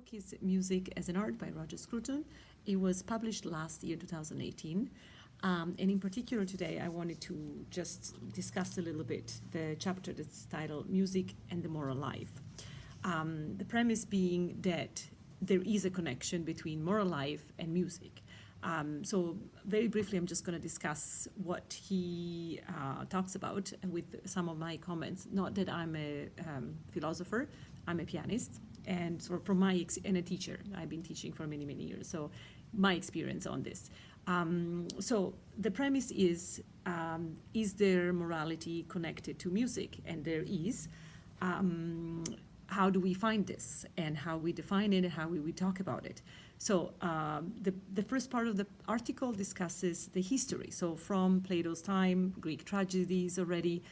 book is Music as an Art by Roger Scruton. It was published last year, 2018. And in particular today, I wanted to just discuss a little bit the chapter that's titled Music and the Moral Life. The premise being that there is a connection between moral life and music. So very briefly, I'm just going to discuss what he talks about with some of my comments. Not that I'm a philosopher, I'm a pianist, and so from and a teacher. I've been teaching for many, many years. So my experience on this. So the premise is there morality connected to music? And there is. How do we find this, and how we define it, and how we talk about it? So the first part of the article discusses the history. So from Plato's time, Greek tragedies already,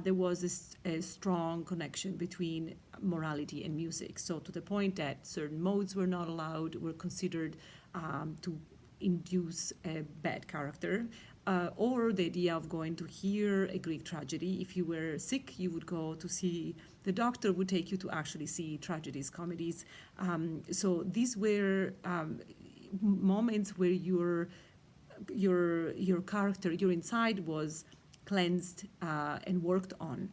there was a strong connection between morality and music. So to the point that certain modes were not allowed, were considered to induce a bad character, or the idea of going to hear a Greek tragedy. If you were sick, you would go to see, the doctor would take you to actually see tragedies, comedies. So these were moments where your character, your inside was cleansed and worked on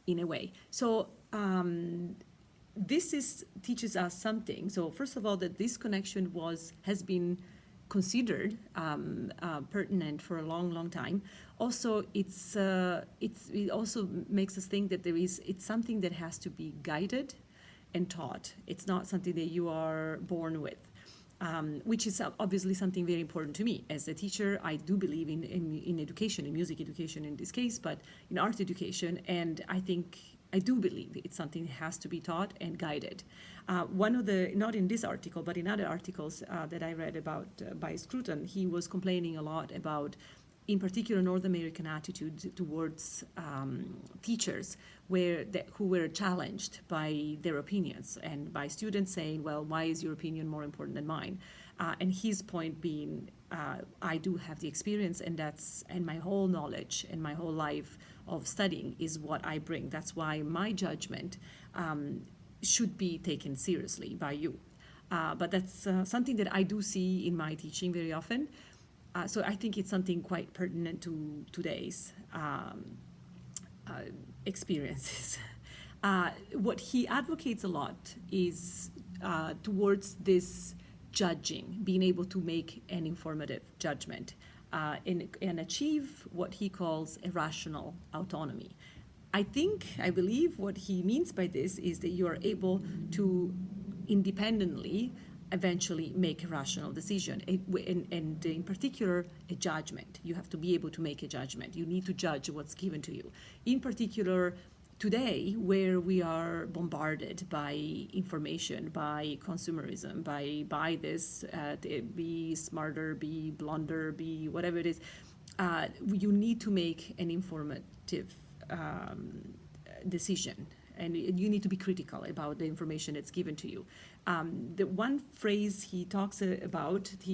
in a way. So this teaches us something. So first of all, that this connection has been considered pertinent for a long, long time. Also, it also makes us think that it's something that has to be guided and taught. It's not something that you are born with, which is obviously something very important to me. As a teacher, I do believe in education, in music education in this case, but in art education, and I do believe it's something that has to be taught and guided. One of the, not in this article, but in other articles that I read about by Scruton, he was complaining a lot about, in particular, North American attitude towards teachers who were challenged by their opinions and by students saying, well, why is your opinion more important than mine? And his point being, I do have the experience, and my whole knowledge and my whole life of studying is what I bring. That's why my judgment should be taken seriously by you. But that's something that I do see in my teaching very often. So I think it's something quite pertinent to today's experiences. What he advocates a lot is towards this judging, being able to make an informative judgment and achieve what he calls a rational autonomy. I believe what he means by this is that you are able to independently eventually make a rational decision, and in particular, a judgment. You have to be able to make a judgment. You need to judge what's given to you. In particular, today, where we are bombarded by information, by consumerism, by this, be smarter, be blonder, be whatever it is, you need to make an informative decision, and you need to be critical about the information that's given to you. The one phrase he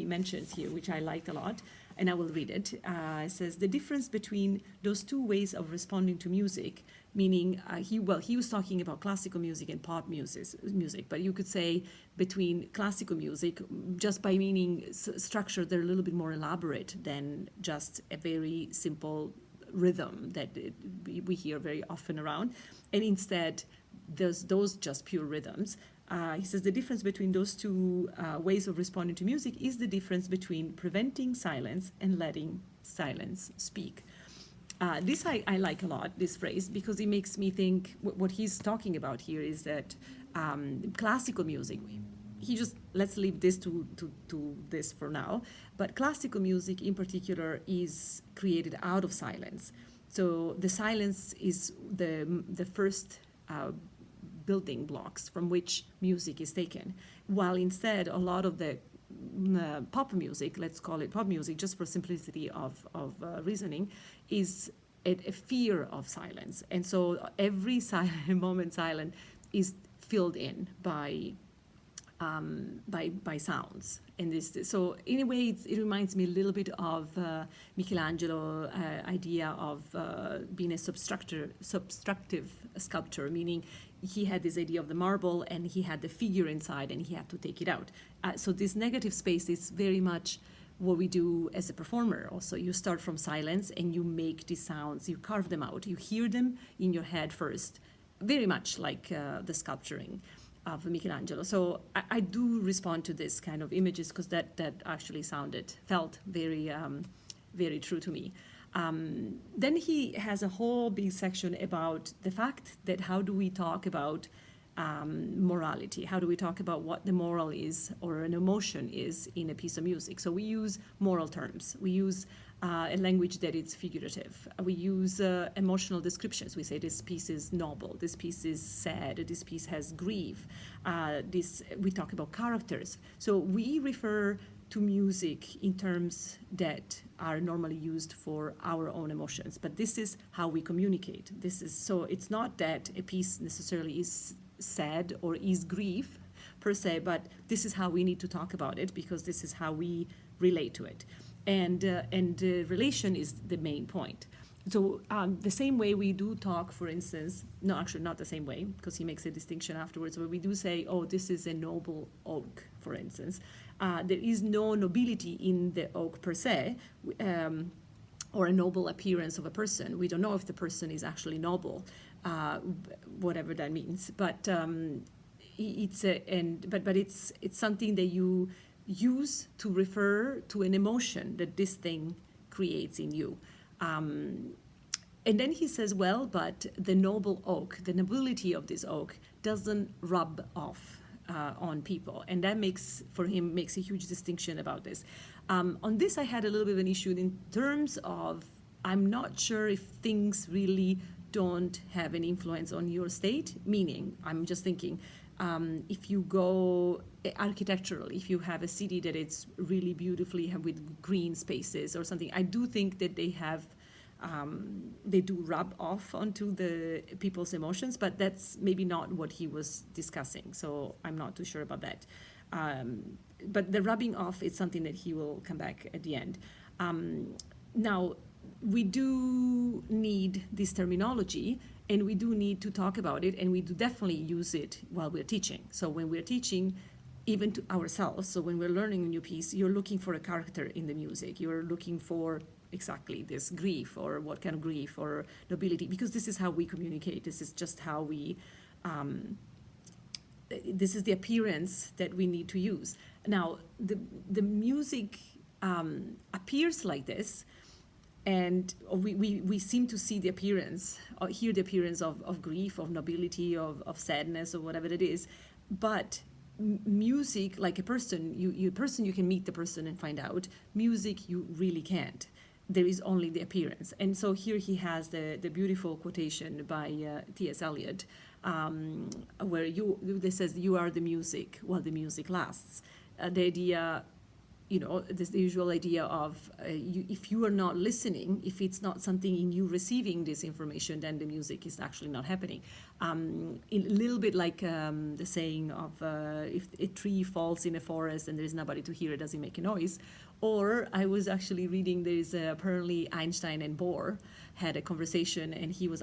mentions here, which I liked a lot, and I will read it. It says, the difference between those two ways of responding to music, meaning he was talking about classical music and pop music, but you could say between classical music, just by meaning structure, they're a little bit more elaborate than just a very simple rhythm that we hear very often around, and instead those just pure rhythms. He says the difference between those two ways of responding to music is the difference between preventing silence and letting silence speak. This I like a lot, this phrase, because it makes me think what he's talking about here is that classical music, let's leave this to this for now, but classical music in particular is created out of silence. So the silence is the first building blocks from which music is taken, while instead a lot of the pop music, let's call it pop music just for simplicity of reasoning, is a fear of silence. And so every moment silent is filled in by sounds. And so in a way, it reminds me a little bit of Michelangelo idea of being a substructive sculptor, meaning he had this idea of the marble, and he had the figure inside, and he had to take it out. So this negative space is very much what we do as a performer. Also, you start from silence and you make these sounds, you carve them out, you hear them in your head first, very much like the sculpturing of Michelangelo. So I do respond to this kind of images because that actually felt very, very true to me. Then he has a whole big section about the fact that how do we talk about morality? How do we talk about what the moral is or an emotion is in a piece of music? So we use moral terms. We use a language that is figurative. We use emotional descriptions. We say this piece is noble, this piece is sad, this piece has grief. We talk about characters. So we refer to music in terms that are normally used for our own emotions, but this is how we communicate. So it's not that a piece necessarily is sad or is grief per se, but this is how we need to talk about it because this is how we relate to it. And relation is the main point. So the same way we do talk, for instance, no, actually not the same way, because he makes a distinction afterwards, where we do say, oh, this is a noble oak, for instance. There is no nobility in the oak per se, or a noble appearance of a person. We don't know if the person is actually noble, whatever that means. But it's something that you use to refer to an emotion that this thing creates in you. And then he says, well, but the noble oak, the nobility of this oak doesn't rub off on people. And that makes a huge distinction about this. On this, I had a little bit of an issue in terms of, I'm not sure if things really don't have an influence on your state, meaning, I'm just thinking, if you go architecturally, if you have a city that it's really beautifully with green spaces or something, I do think that they do rub off onto the people's emotions, but that's maybe not what he was discussing. So I'm not too sure about that. But the rubbing off is something that he will come back at the end. Now, we do need this terminology, and we do need to talk about it, and we do definitely use it while we're teaching. So when we're teaching, even to ourselves, so when we're learning a new piece, you're looking for a character in the music. You're looking for exactly this grief, or what kind of grief, or nobility, because this is how we communicate. This is just how we, this is the appearance that we need to use. Now, the music appears like this, and we seem to see the appearance, or hear the appearance of grief, of nobility, of sadness, or whatever it is. But music, like a person, you can meet the person and find out. Music, you really can't. There is only the appearance. And so here he has the beautiful quotation by T.S. Eliot, where this says, you are the music while the music lasts. The idea, this the usual idea of if you are not listening, if it's not something in you receiving this information, then the music is actually not happening. A little bit like the saying of if a tree falls in a forest and there is nobody to hear it, does it make a noise? Or I was actually reading, there is apparently Einstein and Bohr had a conversation, and he was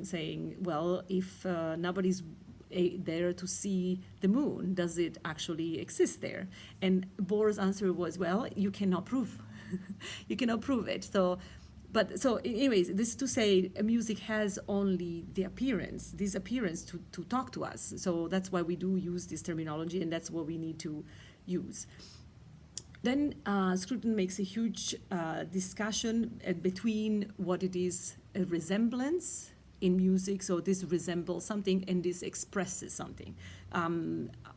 saying, well, if nobody's there to see the moon, does it actually exist there? And Bohr's answer was, well, you cannot prove you cannot prove it. So anyways, this is to say music has only the appearance, this appearance to talk to us. So that's why we do use this terminology, and that's what we need to use. Then Scruton makes a huge discussion between what it is a resemblance in music, so this resembles something and this expresses something.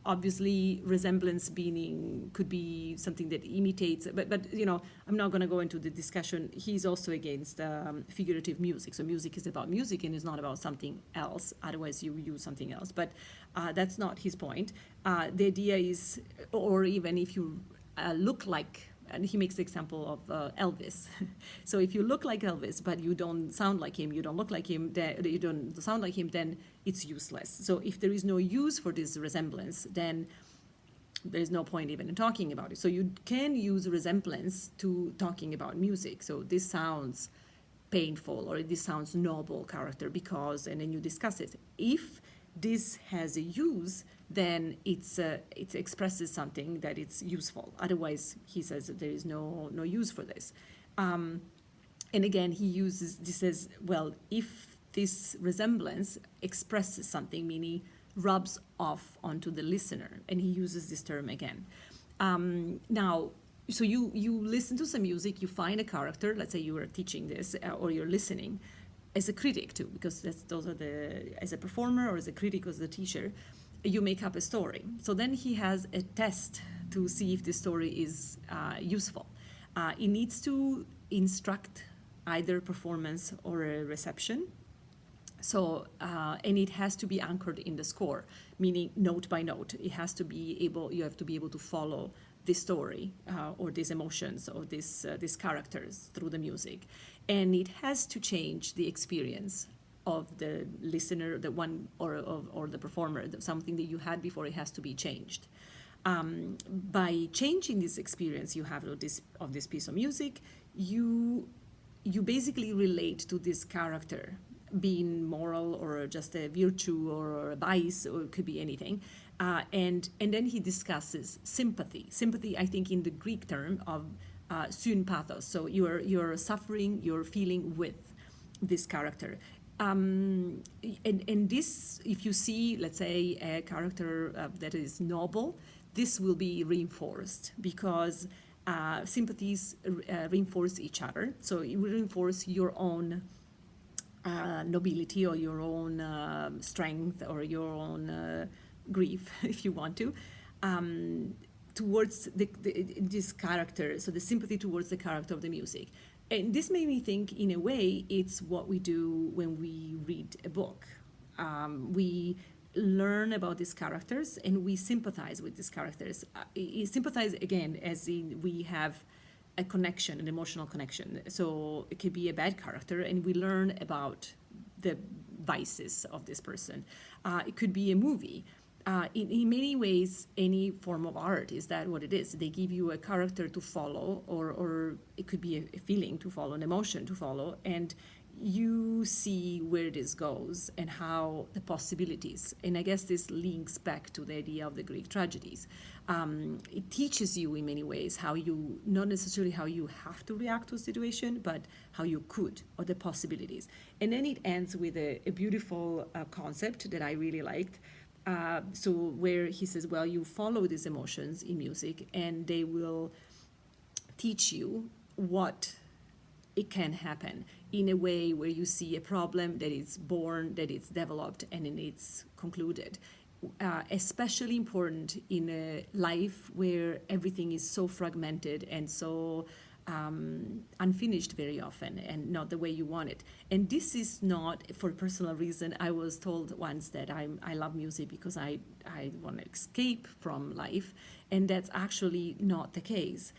Obviously, resemblance meaning could be something that imitates, but I'm not going to go into the discussion. He's also against figurative music. So music is about music and is not about something else. Otherwise, you use something else. But that's not his point. The idea is, or even if you look like, and he makes the example of Elvis. So if you look like Elvis, but you don't sound like him, you don't look like him, you don't sound like him, then it's useless. So if there is no use for this resemblance, then there's no point even in talking about it. So you can use resemblance to talking about music. So this sounds painful, or this sounds noble character because, and then you discuss it. If this has a use, then it expresses something that it's useful. Otherwise, he says that there is no use for this. And again, he uses this as, well, if this resemblance expresses something, meaning rubs off onto the listener, and he uses this term again. Now, so you listen to some music, you find a character, let's say you are teaching this, or you're listening, as a critic too, because those are as a performer or as a critic or as a teacher, you make up a story. So then he has a test to see if the story is useful. He needs to instruct either performance or a reception. So, and it has to be anchored in the score, meaning note by note. You have to be able to follow this story or these emotions or these characters through the music. And it has to change the experience of the listener, the one or the performer. Something that you had before, it has to be changed. By changing this experience you have of this piece of music, you basically relate to this character, being moral or just a virtue or a vice, or it could be anything. And then he discusses sympathy. Sympathy, I think, in the Greek term of sympathos. So you're suffering, you're feeling with this character. And this, if you see, let's say, a character that is noble, this will be reinforced because sympathies reinforce each other. So it will reinforce your own nobility or your own strength or your own grief, if you want to, towards this character. So the sympathy towards the character of the music. And this made me think, in a way, it's what we do when we read a book. We learn about these characters and we sympathize with these characters. Sympathize, again, as in we have a connection, an emotional connection. So it could be a bad character and we learn about the vices of this person. It could be a movie. In many ways, any form of art is that what it is. They give you a character to follow, or it could be a feeling to follow, an emotion to follow, and you see where this goes and how the possibilities. And I guess this links back to the idea of the Greek tragedies. It teaches you in many ways how you, not necessarily how you have to react to a situation, but how you could, or the possibilities. And then it ends with a beautiful concept that I really liked. So where he says, well, you follow these emotions in music and they will teach you what it can happen in a way where you see a problem that is born, that it's developed, and then it's concluded. Especially important in a life where everything is so fragmented and so unfinished very often and not the way you want it. And this is not for a personal reason. I was told once that I love music because I want to escape from life, and that's actually not the case.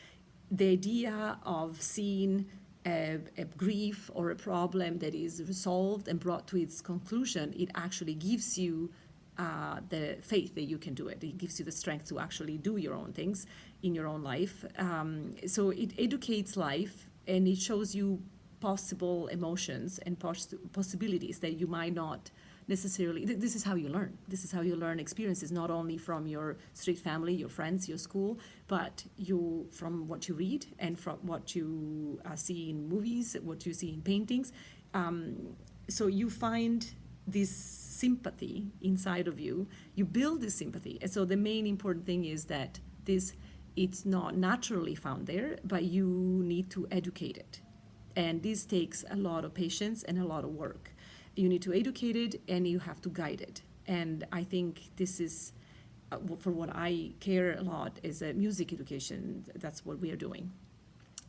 The idea of seeing a grief or a problem that is resolved and brought to its conclusion, it actually gives you the faith that you can do it. It gives you the strength to actually do your own things in your own life. So it educates life and it shows you possible emotions and possibilities that you might not necessarily. This is how you learn. This is how you learn experiences, not only from your street family, your friends, your school, but from what you read and from what you see in movies, what you see in paintings. So you find this sympathy inside of you. You build this sympathy. And so the main important thing is that it's not naturally found there, but you need to educate it. And this takes a lot of patience and a lot of work. You need to educate it and you have to guide it. And I think this is, for what I care a lot, is music education. That's what we are doing.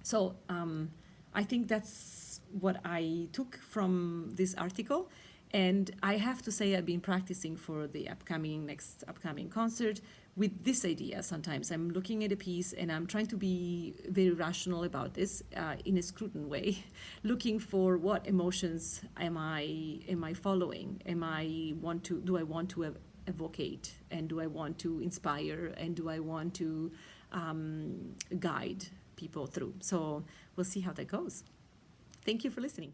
So I think that's what I took from this article. And I have to say I've been practicing for the next upcoming concert with this idea. Sometimes I'm looking at a piece and I'm trying to be very rational about this in a Scruton way, looking for what emotions am I following? Do I want to evocate, and do I want to inspire, and do I want to guide people through? So we'll see how that goes. Thank you for listening.